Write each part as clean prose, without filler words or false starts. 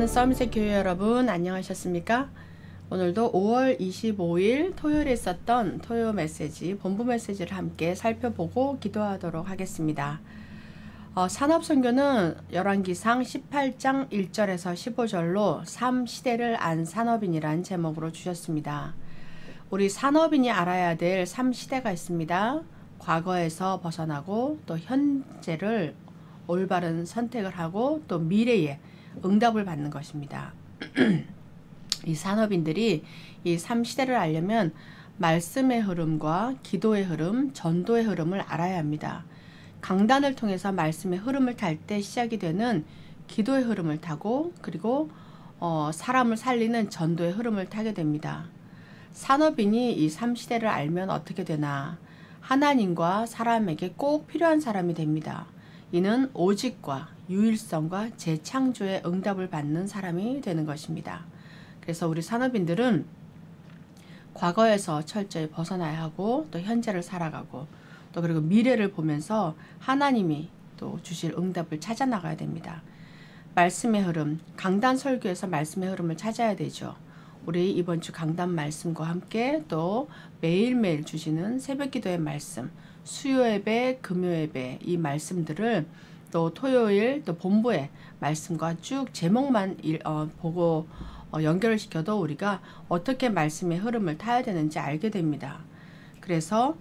사랑하는 서밋의 교회 여러분, 안녕하셨습니까? 오늘도 5월 25일 토요일에 있었던 토요 메시지, 본부 메시지를 함께 살펴보고 기도하도록 하겠습니다. 산업선교는 열왕기상 18장 1절에서 15절로 3시대를 안 산업인이란 제목으로 주셨습니다. 우리 산업인이 알아야 될 3시대가 있습니다. 과거에서 벗어나고 또 현재를 올바른 선택을 하고 또 미래에 응답을 받는 것입니다. 이 산업인들이 이 3시대를 알려면 말씀의 흐름과 기도의 흐름, 전도의 흐름을 알아야 합니다. 강단을 통해서 말씀의 흐름을 탈 때 시작이 되는 기도의 흐름을 타고 그리고 사람을 살리는 전도의 흐름을 타게 됩니다. 산업인이 이 3시대를 알면 어떻게 되나? 하나님과 사람에게 꼭 필요한 사람이 됩니다. 이는 오직과 유일성과 재창조의 응답을 받는 사람이 되는 것입니다. 그래서 우리 산업인들은 과거에서 철저히 벗어나야 하고 또 현재를 살아가고 또 그리고 미래를 보면서 하나님이 또 주실 응답을 찾아 나가야 됩니다. 말씀의 흐름, 강단 설교에서 말씀의 흐름을 찾아야 되죠. 우리 이번 주 강단 말씀과 함께 또 매일매일 주시는 새벽기도의 말씀, 수요예배, 금요예배 이 말씀들을 또 토요일 또 본부의 말씀과 쭉 제목만 보고 연결을 시켜도 우리가 어떻게 말씀의 흐름을 타야 되는지 알게 됩니다. 그래서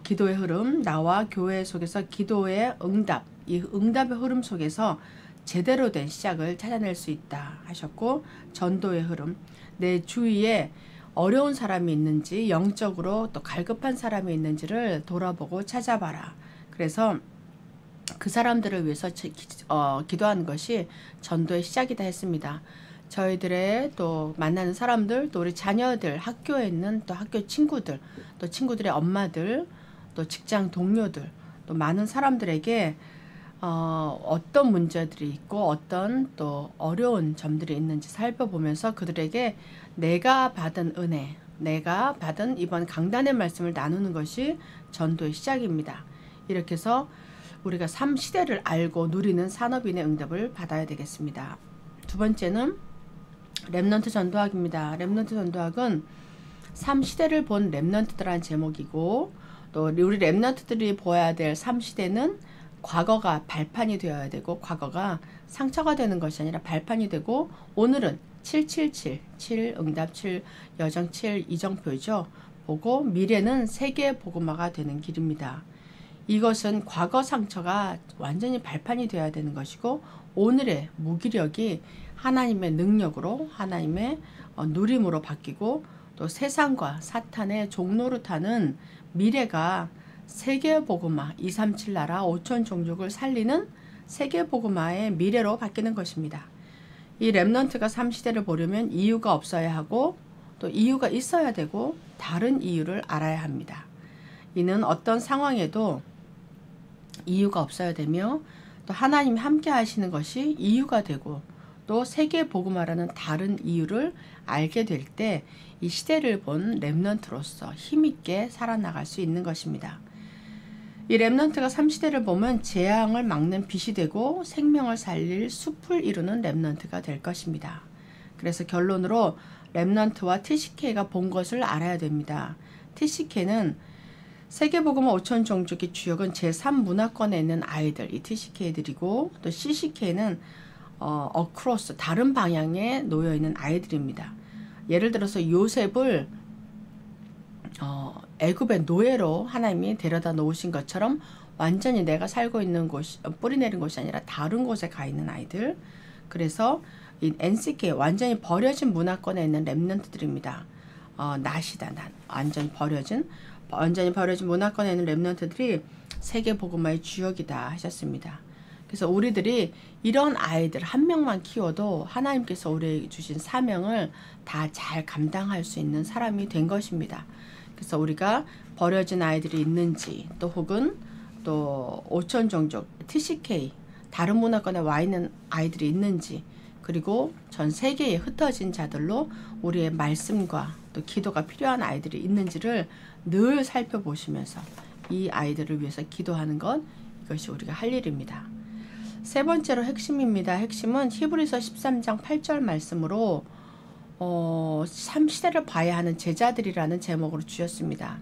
기도의 흐름, 나와 교회 속에서 기도의 응답, 이 응답의 흐름 속에서 제대로 된 시작을 찾아낼 수 있다 하셨고, 전도의 흐름, 내 주위에 어려운 사람이 있는지 영적으로 또 갈급한 사람이 있는지를 돌아보고 찾아봐라. 그래서 그 사람들을 위해서 기도하는 것이 전도의 시작이다 했습니다. 저희들의 또 만나는 사람들, 또 우리 자녀들, 학교에 있는 또 학교 친구들, 또 친구들의 엄마들, 또 직장 동료들, 또 많은 사람들에게 어떤 문제들이 있고 어떤 또 어려운 점들이 있는지 살펴보면서 그들에게 내가 받은 은혜, 내가 받은 이번 강단의 말씀을 나누는 것이 전도의 시작입니다. 이렇게 해서 우리가 3시대를 알고 누리는 산업인의 응답을 받아야 되겠습니다. 두 번째는 렘넌트 전도학입니다. 렘넌트 전도학은 3시대를 본 렘넌트들한 제목이고, 또 우리 렘넌트들이 보아야 될 3시대는 과거가 발판이 되어야 되고, 과거가 상처가 되는 것이 아니라 발판이 되고, 오늘은 777, 7 응답 7 여정 7 이정표죠. 보고 미래는 세계 복음화가 되는 길입니다. 이것은 과거 상처가 완전히 발판이 되어야 되는 것이고, 오늘의 무기력이 하나님의 능력으로 하나님의 누림으로 바뀌고, 또 세상과 사탄의 종노릇하는 미래가 세계복음화 237 나라 5천 종족을 살리는 세계복음화의 미래로 바뀌는 것입니다. 이 렘넌트가 3시대를 보려면 이유가 없어야 하고 또 이유가 있어야 되고 다른 이유를 알아야 합니다. 이는 어떤 상황에도 이유가 없어야 되며 또 하나님이 함께 하시는 것이 이유가 되고 또 세계복음화라는 다른 이유를 알게 될 때 이 시대를 본 렘넌트로서 힘있게 살아나갈 수 있는 것입니다. 이 렘넌트가 3시대를 보면 재앙을 막는 빛이 되고 생명을 살릴 숲을 이루는 렘넌트가 될 것입니다. 그래서 결론으로 렘넌트와 TCK가 본 것을 알아야 됩니다. TCK는 세계복음화 5천 종족의 주역은 제3문화권에 있는 아이들, 이 TCK들이고, 또 CCK는 어크로스, 다른 방향에 놓여있는 아이들입니다. 예를 들어서 요셉을 애굽의 노예로 하나님이 데려다 놓으신 것처럼 완전히 내가 살고 있는 곳이 뿌리 내린 곳이 아니라 다른 곳에 가 있는 아이들. 그래서 이 NCK 완전히 버려진 문화권에 있는 렘넌트들입니다. 낫이다, 낫. 완전히 버려진 문화권에 있는 렘넌트들이 세계 복음화의 주역이다 하셨습니다. 그래서 우리들이 이런 아이들 한 명만 키워도 하나님께서 우리에게 주신 사명을 다 잘 감당할 수 있는 사람이 된 것입니다. 그래서 우리가 버려진 아이들이 있는지 또 혹은 또 5천 종족 TCK 다른 문화권에 와 있는 아이들이 있는지, 그리고 전 세계에 흩어진 자들로 우리의 말씀과 또 기도가 필요한 아이들이 있는지를 늘 살펴보시면서 이 아이들을 위해서 기도하는 것, 이것이 우리가 할 일입니다. 세 번째로 핵심입니다. 핵심은 히브리서 13장 8절 말씀으로 3시대를 봐야 하는 제자들이라는 제목으로 주셨습니다.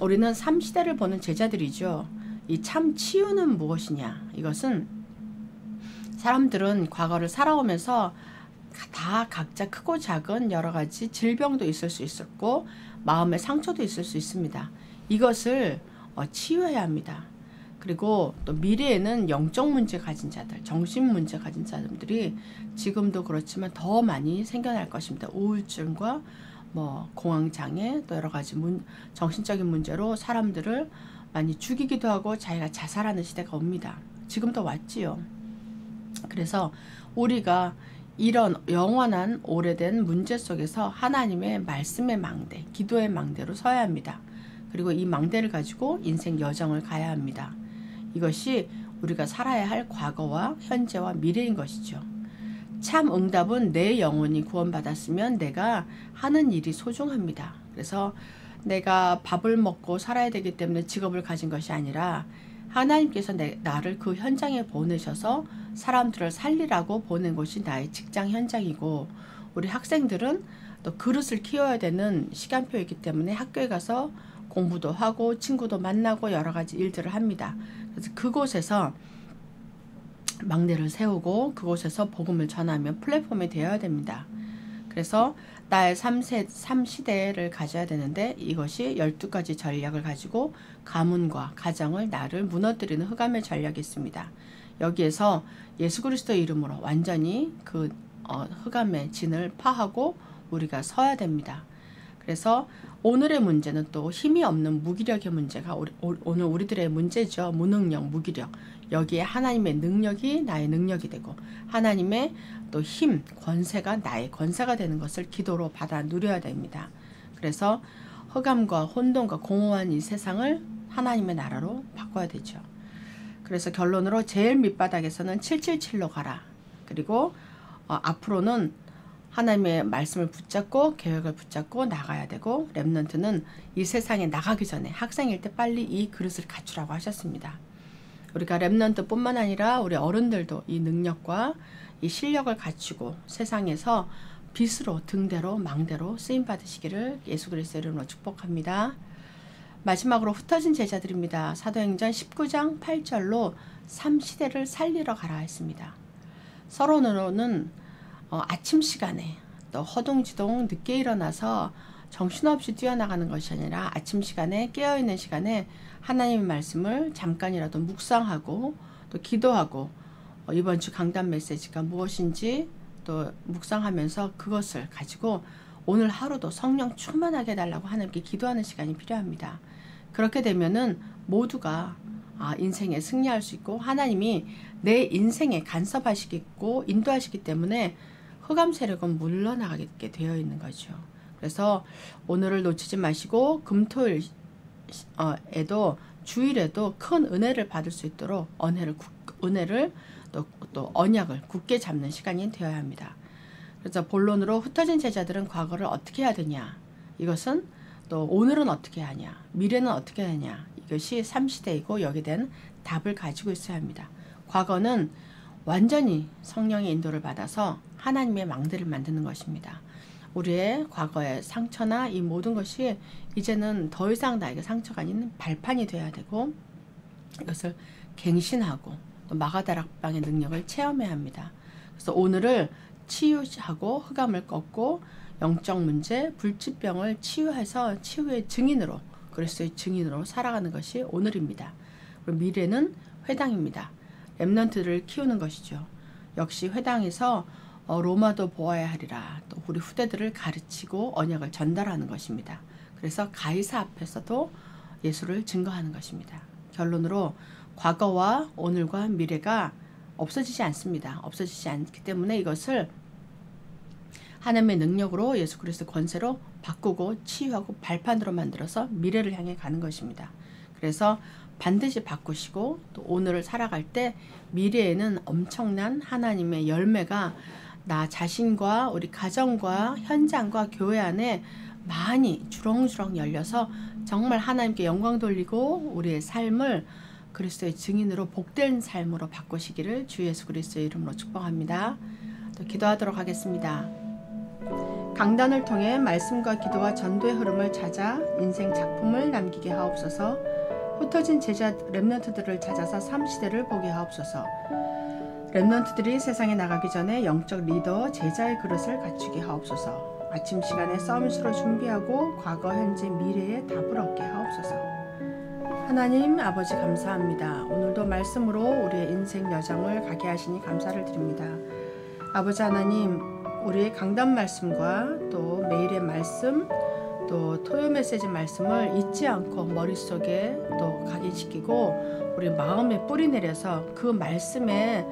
우리는 3시대를 보는 제자들이죠. 이 참 치유는 무엇이냐? 이것은 사람들은 과거를 살아오면서 다 각자 크고 작은 여러 가지 질병도 있을 수 있었고 마음의 상처도 있을 수 있습니다. 이것을 치유해야 합니다. 그리고 또 미래에는 영적 문제 가진 자들, 정신 문제 가진 사람들이 지금도 그렇지만 더 많이 생겨날 것입니다. 우울증과 공황장애 또 여러 가지 정신적인 문제로 사람들을 많이 죽이기도 하고 자기가 자살하는 시대가 옵니다. 지금도 왔지요. 그래서 우리가 이런 영원한 오래된 문제 속에서 하나님의 말씀의 망대, 기도의 망대로 서야 합니다. 그리고 이 망대를 가지고 인생 여정을 가야 합니다. 이것이 우리가 살아야 할 과거와 현재와 미래인 것이죠. 참 응답은 내 영혼이 구원받았으면 내가 하는 일이 소중합니다. 그래서 내가 밥을 먹고 살아야 되기 때문에 직업을 가진 것이 아니라 하나님께서 나를 그 현장에 보내셔서 사람들을 살리라고 보낸 곳이 나의 직장 현장이고, 우리 학생들은 또 그릇을 키워야 되는 시간표이기 때문에 학교에 가서 공부도 하고 친구도 만나고 여러 가지 일들을 합니다. 그래서 그곳에서 망대를 세우고 그곳에서 복음을 전하면 플랫폼이 되어야 됩니다. 그래서 나의 3시대를 가져야 되는데 이것이 12가지 전략을 가지고 가문과 가정을 나를 무너뜨리는 흑암의 전략이 있습니다. 여기에서 예수 그리스도 이름으로 완전히 그 흑암의 진을 파하고 우리가 서야 됩니다. 그래서 오늘의 문제는 또 힘이 없는 무기력의 문제가 오늘 우리들의 문제죠. 무능력, 무기력. 여기에 하나님의 능력이 나의 능력이 되고 하나님의 또 힘, 권세가 나의 권세가 되는 것을 기도로 받아 누려야 됩니다. 그래서 흑암과 혼돈과 공허한 이 세상을 하나님의 나라로 바꿔야 되죠. 그래서 결론으로 제일 밑바닥에서는 777로 가라. 그리고 앞으로는 하나님의 말씀을 붙잡고 계획을 붙잡고 나가야 되고, 렘넌트는 이 세상에 나가기 전에 학생일 때 빨리 이 그릇을 갖추라고 하셨습니다. 우리가 렘넌트 뿐만 아니라 우리 어른들도 이 능력과 이 실력을 갖추고 세상에서 빛으로 등대로 망대로 쓰임 받으시기를 예수 그리스도 이름으로 축복합니다. 마지막으로 흩어진 제자들입니다. 사도행전 19장 8절로 3시대를 살리러 가라 했습니다. 서론으로는 아침 시간에 또 허둥지둥 늦게 일어나서 정신없이 뛰어나가는 것이 아니라 아침 시간에 깨어있는 시간에 하나님의 말씀을 잠깐이라도 묵상하고 또 기도하고 이번 주 강단 메시지가 무엇인지 또 묵상하면서 그것을 가지고 오늘 하루도 성령 충만하게 해달라고 하나님께 기도하는 시간이 필요합니다. 그렇게 되면은 모두가 인생에 승리할 수 있고 하나님이 내 인생에 간섭하시겠고 인도하시기 때문에 흑암 세력은 물러나가게 되어 있는 거죠. 그래서 오늘을 놓치지 마시고 금토일 에도 주일에도 큰 은혜를 받을 수 있도록 은혜를 또 언약을 굳게 잡는 시간이 되어야 합니다. 그래서 본론으로 흩어진 제자들은 과거를 어떻게 해야 되냐, 이것은 또 오늘은 어떻게 하냐, 미래는 어떻게 하냐, 이것이 3시대이고 여기에 대한 답을 가지고 있어야 합니다. 과거는 완전히 성령의 인도를 받아서 하나님의 망대를 만드는 것입니다. 우리의 과거의 상처나 이 모든 것이 이제는 더 이상 나에게 상처가 아닌 발판이 되어야 되고, 이것을 갱신하고 또 마가다락방의 능력을 체험해야 합니다. 그래서 오늘을 치유하고 흑암을 꺾고 영적 문제, 불치병을 치유해서 치유의 증인으로, 그리스도의 증인으로 살아가는 것이 오늘입니다. 그리고 미래는 회당입니다. 렘넌트를 키우는 것이죠. 역시 회당에서 로마도 보아야 하리라. 또 우리 후대들을 가르치고 언약을 전달하는 것입니다. 그래서 가이사 앞에서도 예수를 증거하는 것입니다. 결론으로 과거와 오늘과 미래가 없어지지 않습니다. 없어지지 않기 때문에 이것을 하나님의 능력으로 예수 그리스도 권세로 바꾸고 치유하고 발판으로 만들어서 미래를 향해 가는 것입니다. 그래서 반드시 바꾸시고 또 오늘을 살아갈 때 미래에는 엄청난 하나님의 열매가 나 자신과 우리 가정과 현장과 교회 안에 많이 주렁주렁 열려서 정말 하나님께 영광 돌리고 우리의 삶을 그리스도의 증인으로 복된 삶으로 바꾸시기를 주 예수 그리스도의 이름으로 축복합니다. 또 기도하도록 하겠습니다. 강단을 통해 말씀과 기도와 전도의 흐름을 찾아 인생 작품을 남기게 하옵소서. 흩어진 제자 렘넌트들을 찾아서 삶시대를 보게 하옵소서. 렘넌트들이 세상에 나가기 전에 영적 리더 제자의 그릇을 갖추게 하옵소서. 아침 시간에 서밋으로 준비하고 과거, 현재, 미래의 답을 얻게 하옵소서. 하나님 아버지 감사합니다. 오늘도 말씀으로 우리의 인생 여정을 가게 하시니 감사를 드립니다. 아버지 하나님, 우리의 강단 말씀과 또 매일의 말씀, 또 토요 메시지 말씀을 잊지 않고 머릿속에 또 각인시키고 우리 마음에 뿌리 내려서 그 말씀의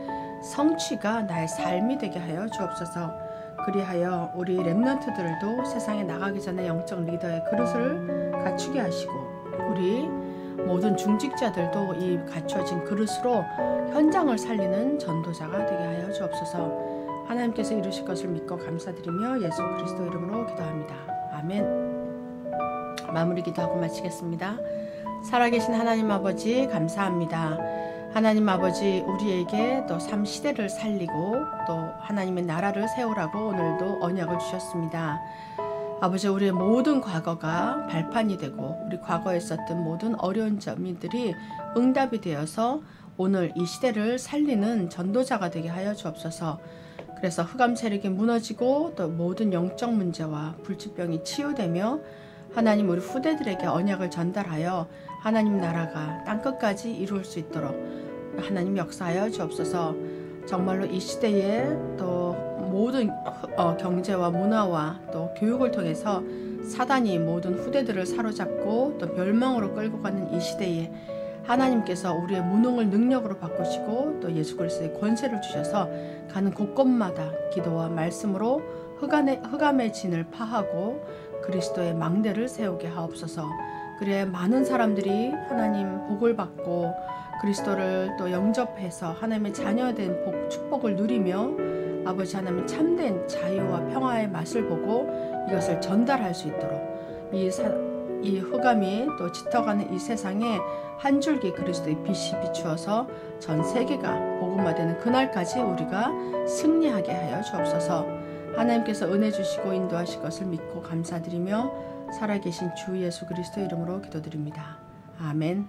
성취가 나의 삶이 되게 하여 주옵소서. 그리하여 우리 렘넌트들도 세상에 나가기 전에 영적 리더의 그릇을 갖추게 하시고 우리 모든 중직자들도 이 갖춰진 그릇으로 현장을 살리는 전도자가 되게 하여 주옵소서. 하나님께서 이루실 것을 믿고 감사드리며 예수 그리스도 이름으로 기도합니다. 아멘. 마무리 기도하고 마치겠습니다. 살아계신 하나님 아버지 감사합니다. 하나님 아버지, 우리에게 또 삶 시대를 살리고 또 하나님의 나라를 세우라고 오늘도 언약을 주셨습니다. 아버지, 우리의 모든 과거가 발판이 되고 우리 과거에 있었던 모든 어려운 점들이 응답이 되어서 오늘 이 시대를 살리는 전도자가 되게 하여 주옵소서. 그래서 흑암 세력이 무너지고 또 모든 영적 문제와 불치병이 치유되며 하나님 우리 후대들에게 언약을 전달하여 하나님 나라가 땅끝까지 이룰 수 있도록 하나님 역사하여 주옵소서. 정말로 이 시대에 또 모든 경제와 문화와 또 교육을 통해서 사단이 모든 후대들을 사로잡고 또 멸망으로 끌고 가는 이 시대에 하나님께서 우리의 무능을 능력으로 바꾸시고 또 예수 그리스도의 권세를 주셔서 가는 곳곳마다 기도와 말씀으로 흑암의 진을 파하고 그리스도의 망대를 세우게 하옵소서. 그래야 많은 사람들이 하나님 복을 받고 그리스도를 또 영접해서 하나님의 자녀된 축복을 누리며 아버지 하나님 참된 자유와 평화의 맛을 보고 이것을 전달할 수 있도록 이 흑암이 또 짙어가는 이 세상에 한 줄기 그리스도의 빛이 비추어서 전 세계가 복음화되는 그날까지 우리가 승리하게 하여 주옵소서. 하나님께서 은혜 주시고 인도하실 것을 믿고 감사드리며 살아계신 주 예수 그리스도 이름으로 기도드립니다. 아멘.